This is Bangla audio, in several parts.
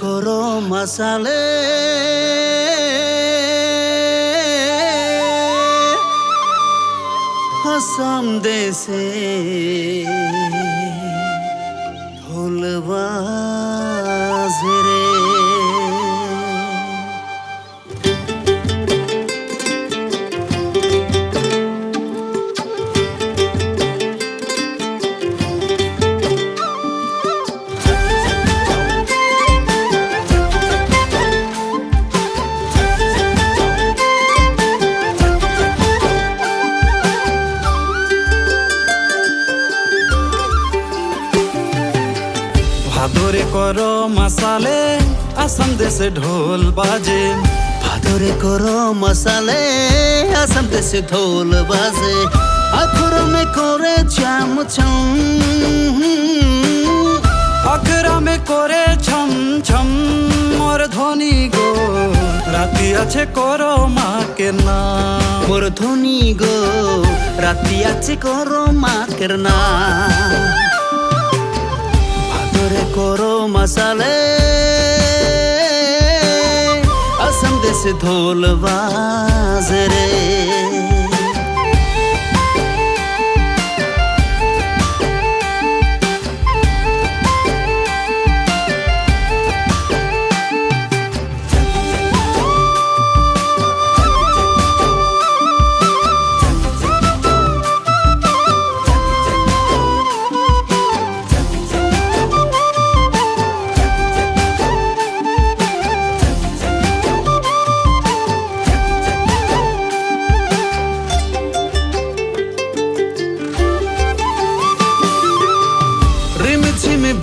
করো মশালে হসম দেশে ঢোল বাজে রে। ভাদরে করো মশালে আসাম দেশে ঢোল বাজে। ভাদরে করো মশালে আসাম দেশে ঢোল বাজে। আখড়া মে করে ছম ছম, আখড়া মে করে ছম ছম মোর ধ্বনি গো। রাতি আছে করো মাকে নাম, মোর ধ্বনি গো রাতি আছে করো মাকের নাম। ভাদরে করো মশালে আসাম দেশে ঢোল বাজে রে।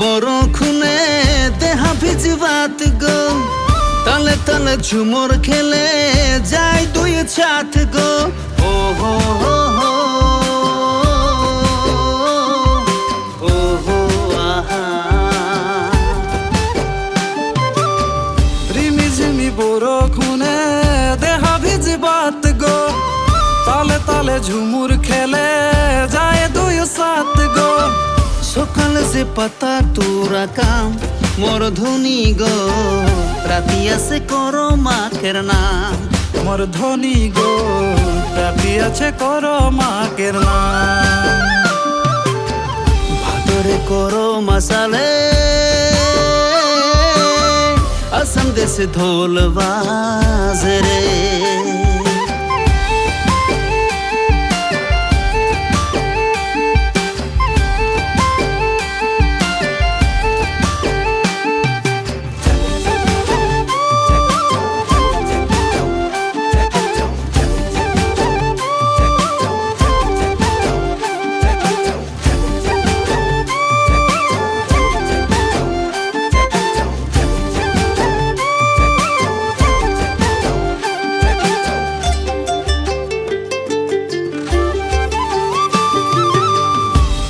বরখুনে দেহা ভিজবাত গো, তালে তালে ঝুমর খেলে যায় দুই ছাত গো। ও হো হো হো ও হো আহা। রিমি ঝিমি বরখুনে দেহা ভিজবাত গো, তালে তালে ঝুমুর খেলে যায় দুই সাত গো। সকাল যে পাতা তোরা কাম মোর ধ্বনি গো রাতি আছে করো মাকের নাম। মোর ধ্বনি গো রাতি আছে করো মাকের নাম। ভাদরে করো মশালে আসাম দেশে ঢোল বাজে রে।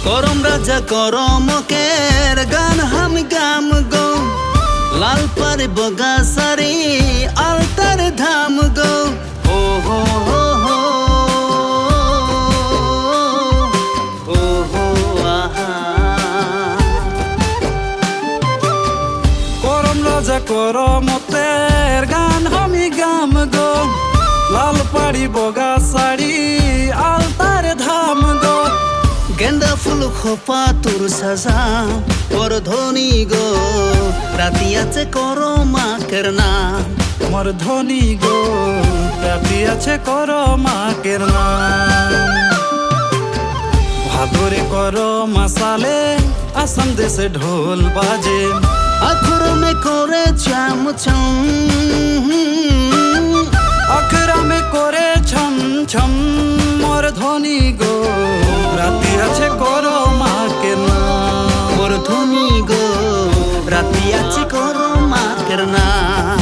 করম রাজা করমকের গান হামি গাম গো, লাল পারে বগা সারি আলতার ধাম গো। ও হো হো হো ও হো আহা। করম রাজা করমতের গান হামি গাম গো, লাল পাড়ি বগা শাড়ি আলতার ধাম গো। গেন্দা ফুল খোপা তোর সাজা তোর ধ্বনি গো রাতি আছে করো মাকের নাম। মোর ধ্বনি গো রাতি আছে করো মাকের নাম। ভাদরে করো মশালে আসাম দেশে ঢোল বাজে। আখড়া মে করে ছম ছম, আখড়া মে করে ছম ছম মোর ধ্বনি গো রাতি আছে করো মাকের নাম। মোর ধ্বনি গো রাতি আছে করো মাকের নাম।